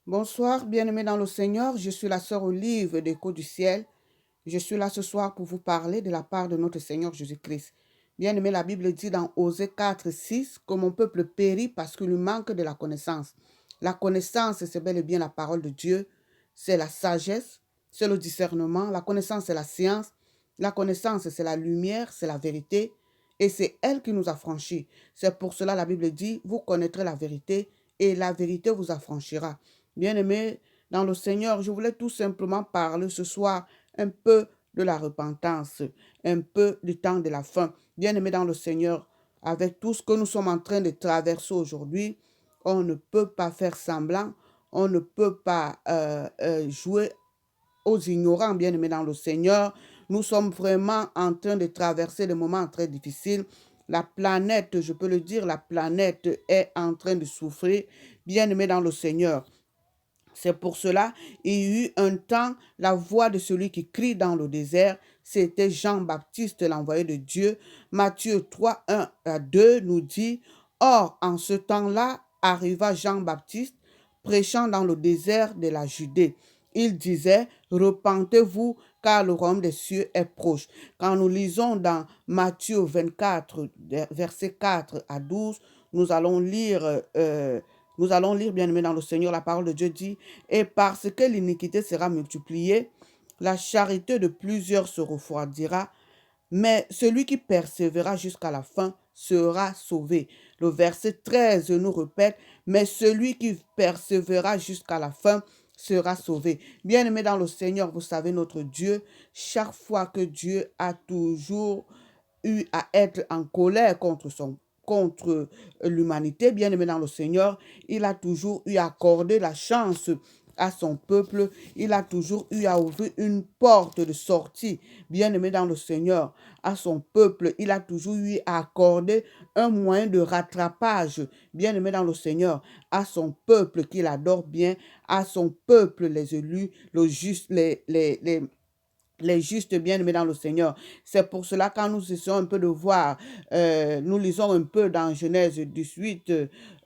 Bonsoir, bien-aimés dans le Seigneur. Je suis la sœur Olive d'Écho du ciel. Je suis là ce soir pour vous parler de la part de notre Seigneur Jésus-Christ. Bien-aimé, la Bible dit dans Osée 4, 6 que mon peuple périt parce qu'il lui manque de la connaissance. La connaissance, c'est bel et bien la parole de Dieu. C'est la sagesse, c'est le discernement. La connaissance, c'est la science. La connaissance, c'est la lumière, c'est la vérité. Et c'est elle qui nous affranchit. C'est pour cela la Bible dit, vous connaîtrez la vérité et la vérité vous affranchira. Bien-aimé, dans le Seigneur, je voulais tout simplement parler ce soir un peu de la repentance, un peu du temps de la fin. Bien-aimé dans le Seigneur, avec tout ce que nous sommes en train de traverser aujourd'hui, on ne peut pas faire semblant, on ne peut pas jouer aux ignorants, bien-aimés dans le Seigneur. Nous sommes vraiment en train de traverser des moments très difficiles. La planète, je peux le dire, la planète est en train de souffrir, bien-aimés dans le Seigneur. C'est pour cela, il y a eu un temps, la voix de celui qui crie dans le désert, c'était Jean-Baptiste, l'envoyé de Dieu. Matthieu 3, 1 à 2 nous dit, Or, en ce temps-là, arriva Jean-Baptiste, prêchant dans le désert de la Judée. Il disait, repentez-vous, car le royaume des cieux est proche. Quand nous lisons dans Matthieu 24, versets 4 à 12, nous allons lire... bien aimé dans le Seigneur, la parole de Dieu dit, et parce que l'iniquité sera multipliée, la charité de plusieurs se refroidira, mais celui qui persévérera jusqu'à la fin sera sauvé. Le verset 13 nous répète, mais celui qui persévérera jusqu'à la fin sera sauvé. Bien-aimé dans le Seigneur, vous savez, notre Dieu, chaque fois que Dieu a toujours eu à être en colère contre l'humanité, bien aimé dans le Seigneur, il a toujours eu à accorder la chance à son peuple, il a toujours eu à ouvrir une porte de sortie, bien aimé dans le Seigneur, à son peuple, il a toujours eu à accorder un moyen de rattrapage, bien aimé dans le Seigneur, à son peuple qu'il adore bien, à son peuple, les élus, le juste, les justes bien-aimés dans le Seigneur. C'est pour cela, quand nous essayons un peu de voir, nous lisons un peu dans Genèse 18,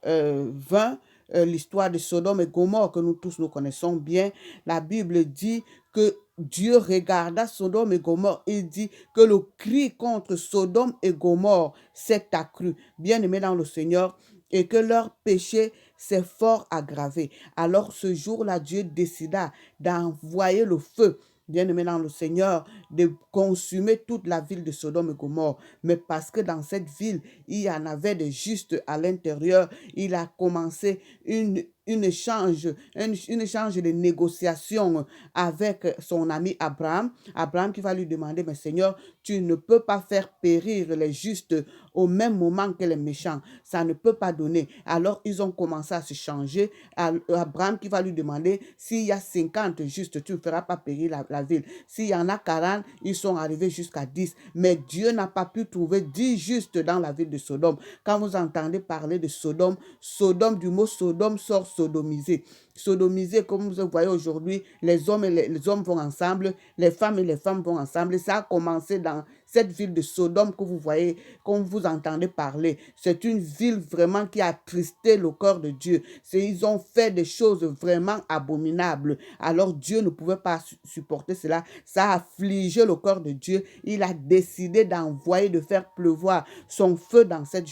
20, l'histoire de Sodome et Gomorrhe que nous tous nous connaissons bien. La Bible dit que Dieu regarda Sodome et Gomorrhe et dit que le cri contre Sodome et Gomorrhe s'est accru, bien-aimés dans le Seigneur, et que leur péché s'est fort aggravé. Alors ce jour-là, Dieu décida d'envoyer le feu, bien-aimé dans le Seigneur, de consumer toute la ville de Sodome et Gomorrhe. Mais parce que dans cette ville, il y en avait des justes à l'intérieur, il a commencé une échange de négociations avec son ami Abraham. Abraham qui va lui demander, mais Seigneur, tu ne peux pas faire périr les justes au même moment que les méchants. Ça ne peut pas donner. Alors, ils ont commencé à se changer. Abraham qui va lui demander, s'il y a 50 justes, tu ne feras pas périr la ville. S'il y en a 40, ils sont arrivés jusqu'à 10. Mais Dieu n'a pas pu trouver 10 justes dans la ville de Sodome. Quand vous entendez parler de Sodome, Sodome, du mot Sodome sort sodomiser. Sodomiser, comme vous voyez aujourd'hui, les hommes et les hommes vont ensemble, les femmes et les femmes vont ensemble. Et ça a commencé dans cette ville de Sodome que vous voyez, comme vous entendez parler. C'est une ville vraiment qui a attristé le cœur de Dieu. Ils ont fait des choses vraiment abominables. Alors Dieu ne pouvait pas supporter cela. Ça a affligé le cœur de Dieu. Il a décidé d'envoyer, de faire pleuvoir son feu dans cette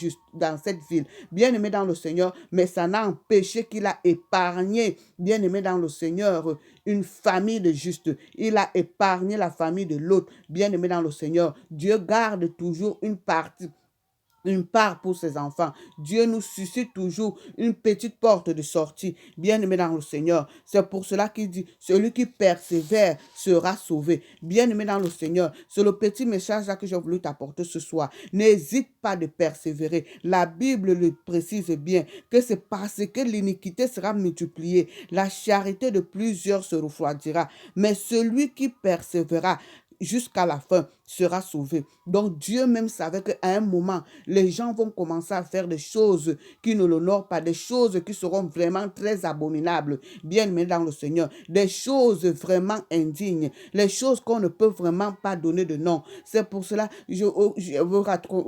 ville. Bien-aimé dans le Seigneur, mais ça n'a empêché qu'il a épargné, bien-aimé dans le Seigneur, une famille de justes. Il a épargné la famille de l'autre. Bien-aimé dans le Seigneur, Dieu garde toujours une part pour ses enfants. Dieu nous suscite toujours une petite porte de sortie, bien-aimé dans le Seigneur. C'est pour cela qu'il dit, celui qui persévère sera sauvé. Bien-aimé dans le Seigneur, c'est le petit message là que j'ai voulu t'apporter ce soir. N'hésite pas de persévérer. La Bible le précise bien, que c'est parce que l'iniquité sera multipliée, la charité de plusieurs se refroidira. Mais celui qui persévérera, jusqu'à la fin sera sauvé. Donc Dieu même savait qu'à un moment, les gens vont commencer à faire des choses qui ne l'honorent pas, des choses qui seront vraiment très abominables, bien-aimés dans le Seigneur, des choses vraiment indignes, les choses qu'on ne peut vraiment pas donner de nom. C'est pour cela que je veux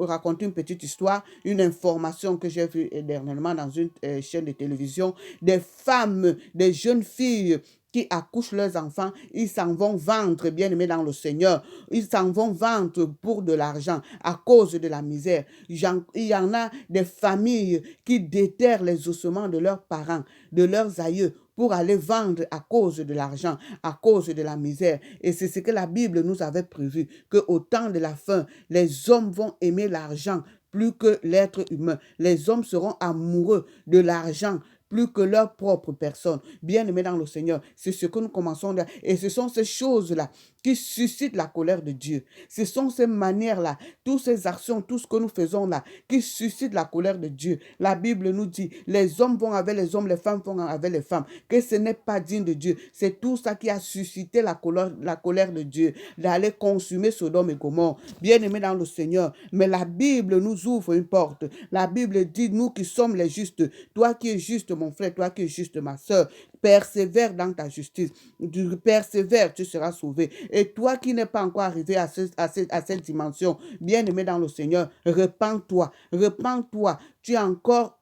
raconter une petite histoire, une information que j'ai vue dernièrement dans une chaîne de télévision, des femmes, des jeunes filles qui accouchent leurs enfants, ils s'en vont vendre, bien-aimés dans le Seigneur. Ils s'en vont vendre pour de l'argent à cause de la misère. Il y en a des familles qui déterrent les ossements de leurs parents, de leurs aïeux, pour aller vendre à cause de l'argent, à cause de la misère. Et c'est ce que la Bible nous avait prévu, qu'au temps de la fin, les hommes vont aimer l'argent plus que l'être humain. Les hommes seront amoureux de l'argent plus que leur propre personne. Bien-aimés dans le Seigneur, c'est ce que nous commençons à... Et ce sont ces choses-là qui suscitent la colère de Dieu. Ce sont ces manières-là, toutes ces actions, tout ce que nous faisons là, qui suscitent la colère de Dieu. La Bible nous dit, les hommes vont avec les hommes, les femmes vont avec les femmes, que ce n'est pas digne de Dieu. C'est tout ça qui a suscité la colère de Dieu, d'aller consumer Sodome et Gomorrhe. Bien-aimés dans le Seigneur, mais la Bible nous ouvre une porte. La Bible dit, nous qui sommes les justes, toi qui es juste, mon frère, toi qui es juste, ma soeur, persévère dans ta justice. Tu persévères, tu seras sauvé. Et toi qui n'es pas encore arrivé à cette dimension, bien-aimé dans le Seigneur, repens-toi, repens-toi. Tu as encore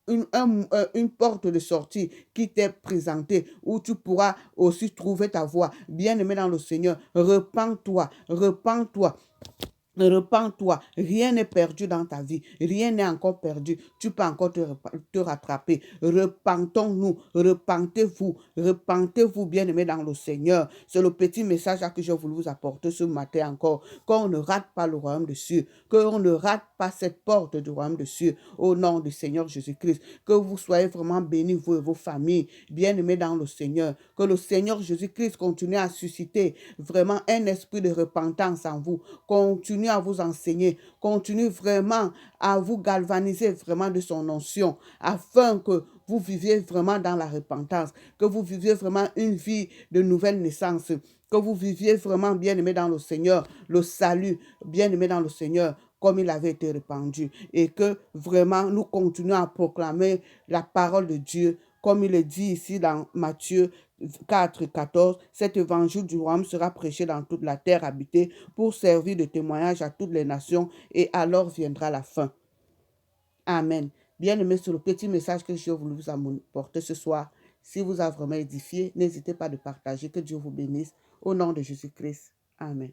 une porte de sortie qui t'est présentée, où tu pourras aussi trouver ta voie. Bien-aimé dans le Seigneur, repens-toi, repens-toi. Repens-toi, rien n'est perdu dans ta vie, rien n'est encore perdu, tu peux encore te rattraper. Repentons-nous, repentez-vous, repentez-vous, bien-aimés dans le Seigneur. C'est le petit message que je voulais vous apporter ce matin encore, qu'on ne rate pas le royaume des cieux, qu'on ne rate pas cette porte du royaume des cieux, au nom du Seigneur Jésus-Christ. Que vous soyez vraiment bénis, vous et vos familles, bien-aimés dans le Seigneur. Que le Seigneur Jésus-Christ continue à susciter vraiment un esprit de repentance en vous, continue à vous enseigner, continue vraiment à vous galvaniser vraiment de son onction, afin que vous viviez vraiment dans la repentance, que vous viviez vraiment une vie de nouvelle naissance, que vous viviez vraiment bien-aimé dans le Seigneur, le salut, bien-aimé dans le Seigneur, comme il avait été répandu, et que vraiment nous continuons à proclamer la parole de Dieu, comme il est dit ici dans Matthieu 4, 14, cet évangile du royaume sera prêché dans toute la terre habitée pour servir de témoignage à toutes les nations, et alors viendra la fin. Amen. Bien-aimés, sur le petit message que je voulais vous apporter ce soir, si vous a vraiment édifié, n'hésitez pas de partager. Que Dieu vous bénisse. Au nom de Jésus-Christ. Amen.